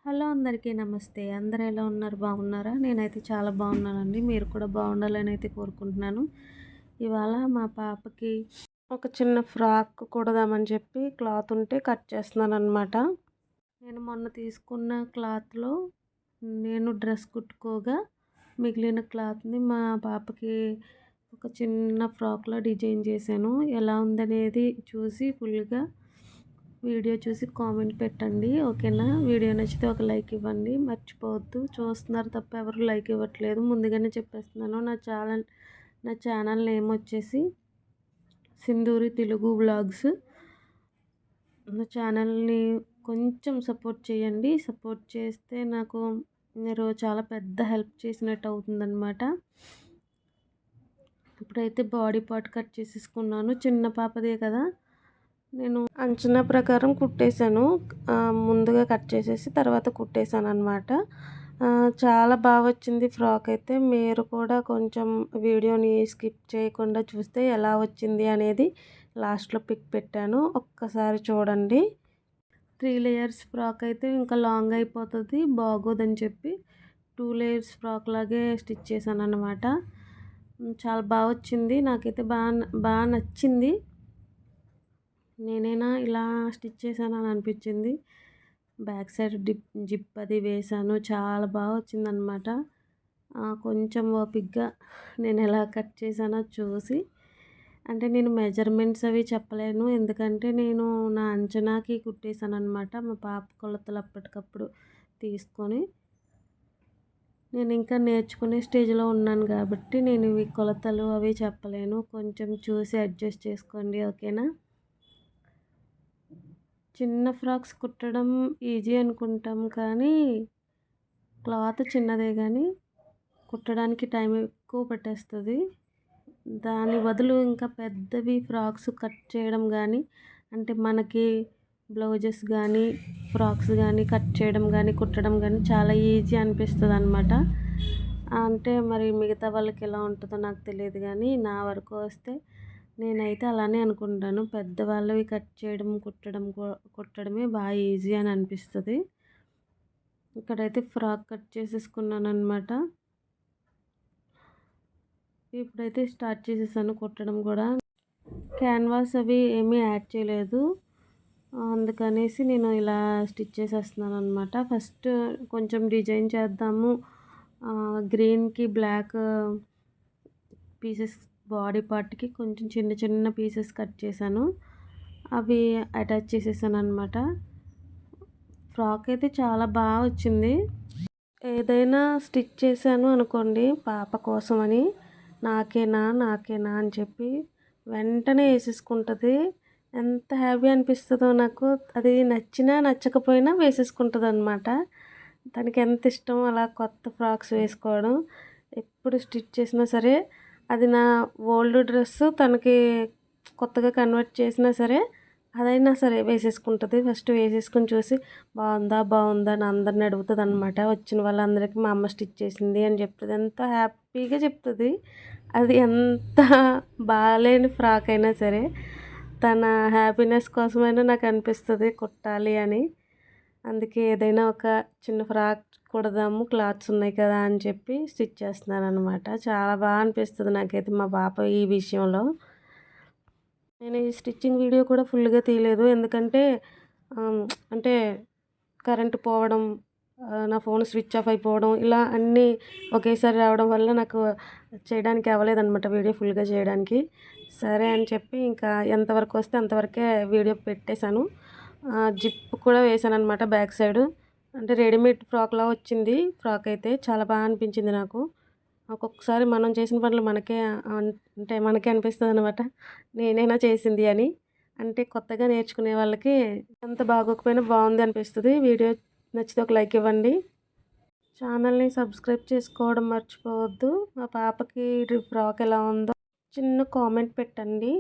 Hello అందరికీ నమస్తే. అందరూ ఎలా ఉన్నారు? బాగున్నారా? నేనైతే చాలా బాగున్నానండి. మీరు కూడా బాగుండాలని అయితే కోరుకుంటున్నాను. ఇవాళ మా పాపకి ఒక చిన్న ఫ్రాక్ కుడదామని చెప్పి క్లాత్ ఉంటే కట్ చేస్తున్నానన్నమాట. నేను మొన్న తీసుకున్న క్లాత్‌లో నేను డ్రెస్ కుట్టుకోగా మిగిలిన క్లాత్‌ని మా పాపకి ఒక చిన్న ఫ్రాక్‌లా డిజైన్ చేశాను. ఎలా ఉందనేది చూసి ఫుల్‌గా వీడియో చూసి కామెంట్ పెట్టండి. ఓకేనా? వీడియో నచ్చితే ఒక లైక్ ఇవ్వండి. మర్చిపోవద్దు. చూస్తున్నారు తప్ప ఎవరు లైక్ ఇవ్వట్లేదు. ముందుగానే చెప్పేస్తున్నాను. నా ఛానల్ నేమ్ వచ్చేసి సింధూరి తెలుగు వ్లాగ్స్. నా ఛానల్ని కొంచెం సపోర్ట్ చేయండి. సపోర్ట్ చేస్తే నాకు మీరు చాలా పెద్ద హెల్ప్ చేసినట్టు అవుతుందన్నమాట. ఇప్పుడైతే బాడీ పార్ట్ కట్ చేసేసుకున్నాను. చిన్న పాపదే కదా, నేను అంచనా ప్రకారం కుట్టేశాను. ముందుగా కట్ చేసేసి తర్వాత కుట్టేశాననమాట. చాలా బాగా వచ్చింది ఫ్రాక్ అయితే. మీరు కూడా కొంచెం వీడియోని స్కిప్ చేయకుండా చూస్తే ఎలా వచ్చింది అనేది లాస్ట్లో పిక్ పెట్టాను, ఒక్కసారి చూడండి. 3 లేయర్స్ ఫ్రాక్ అయితే ఇంకా లాంగ్ అయిపోతుంది, బాగోదని చెప్పి 2 లేయర్స్ ఫ్రాక్ లాగే స్టిచ్ చేశాను అనమాట. చాలా బాగా వచ్చింది. నాకైతే బాగా నచ్చింది. నేనైనా ఇలా స్టిచ్ చేశానని అనిపించింది. బ్యాక్ సైడ్ జిప్ అది వేశాను. చాలా బాగా వచ్చిందనమాట. కొంచెం ఓపిక్గా నేను ఎలా కట్ చేశానో చూసి, అంటే నేను మెజర్మెంట్స్ అవి చెప్పలేను, ఎందుకంటే నేను నా అంచనాకి కుట్టేశాను అనమాట. మా పాప కొలతలు అప్పటికప్పుడు తీసుకొని, నేను ఇంకా నేర్చుకునే స్టేజ్లో ఉన్నాను కాబట్టి నేను ఇవి కొలతలు అవి చెప్పలేను. కొంచెం చూసి అడ్జస్ట్ చేసుకోండి. ఓకేనా? చిన్న ఫ్రాక్స్ కుట్టడం ఈజీ అనుకుంటాం, కానీ క్లాత్ చిన్నదే కానీ కుట్టడానికి టైం ఎక్కువ పట్టేస్తుంది. దాని బదులు ఇంకా పెద్దవి ఫ్రాక్స్ కట్ చేయడం కానీ, అంటే మనకి బ్లౌజెస్ కానీ ఫ్రాక్స్ కానీ కట్ చేయడం కానీ కుట్టడం కానీ చాలా ఈజీ అనిపిస్తుంది అనమాట. అంటే మరి మిగతా వాళ్ళకి ఎలా ఉంటుందో నాకు తెలియదు, కానీ నా వరకు వస్తే నేనైతే అలానే అనుకుంటాను. పెద్దవాళ్ళవి కట్ చేయడం కుట్టడమే బాగా ఈజీ అని అనిపిస్తుంది. ఇక్కడైతే ఫ్రాక్ కట్ చేసేసుకున్నాను అనమాట. ఇప్పుడైతే స్టార్ట్ చేసేసాను కుట్టడం కూడా. క్యాన్వాస్ అవి ఏమీ యాడ్ చేయలేదు, అందుకనేసి నేను ఇలా స్టిచ్ చేసేస్తున్నాను అనమాట. ఫస్ట్ కొంచెం డిజైన్ చేద్దాము, గ్రీన్కి బ్లాక్ పీసెస్ బాడీ పార్ట్కి కొంచెం చిన్న చిన్న పీసెస్ కట్ చేశాను, అవి అటాచ్ చేసేసాను అనమాట. ఫ్రాక్ అయితే చాలా బాగా వచ్చింది. ఏదైనా స్టిచ్ చేశాను అనుకోండి పాప కోసమని, నాకేనా అని చెప్పి వెంటనే వేసేసుకుంటుంది. ఎంత హ్యాపీ అనిపిస్తుందో నాకు. అది నచ్చినా నచ్చకపోయినా వేసేసుకుంటుంది అనమాట. తనకి ఎంత ఇష్టం అలా కొత్త ఫ్రాక్స్ వేసుకోవడం. ఎప్పుడు స్టిచ్ చేసినా సరే, అది నా ఓల్డ్ డ్రెస్ తనకి కొత్తగా కన్వర్ట్ చేసినా సరే, అదైనా సరే వేసేసుకుంటుంది. ఫస్ట్ వేసేసుకుని చూసి బాగుందా అని అందరిని అడుగుతుంది అనమాట. వచ్చిన వాళ్ళందరికీ మా అమ్మ స్టిచ్ చేసింది అని చెప్తుంది. ఎంతో హ్యాపీగా చెప్తుంది. అది ఎంత బాగాలేని ఫ్రాక్ అయినా సరే తన హ్యాపీనెస్ కోసమైనా నాకు అనిపిస్తుంది కుట్టాలి అని. అందుకే ఏదైనా ఒక చిన్న ఫ్రాక్ కుడదాము, క్లాత్స్ ఉన్నాయి కదా అని చెప్పి స్టిచ్ చేస్తున్నాను అనమాట. చాలా బాగా అనిపిస్తుంది నాకైతే మా పాప ఈ విషయంలో. నేను ఈ స్టిచ్చింగ్ వీడియో కూడా ఫుల్గా తీయలేదు, ఎందుకంటే అంటే కరెంటు పోవడం, నా ఫోన్ స్విచ్ ఆఫ్ అయిపోవడం, ఇలా అన్నీ ఒకేసారి రావడం వల్ల నాకు చేయడానికి అవ్వలేదన్నమాట వీడియో ఫుల్గా చేయడానికి. సరే అని చెప్పి ఇంకా ఎంతవరకు వస్తే అంతవరకే వీడియో పెట్టేశాను. జిప్ కూడా వేసాను అనమాట బ్యాక్ సైడ్. అంటే రెడీమేడ్ ఫ్రాక్లా వచ్చింది. ఫ్రాక్ అయితే చాలా బాగా అనిపించింది నాకు. ఒక్కొక్కసారి మనం చేసిన పనులు మనకే అనిపిస్తుంది అనమాట, నేనైనా చేసింది అని. అంటే కొత్తగా నేర్చుకునే వాళ్ళకి ఎంత బాగోకపోయినా బాగుంది అనిపిస్తుంది. వీడియో నచ్చితే ఒక లైక్ ఇవ్వండి. ఛానల్ని సబ్స్క్రైబ్ చేసుకోవడం మర్చిపోవద్దు. మా పాపకి ఫ్రాక్ ఎలా ఉందో చిన్న కామెంట్ పెట్టండి.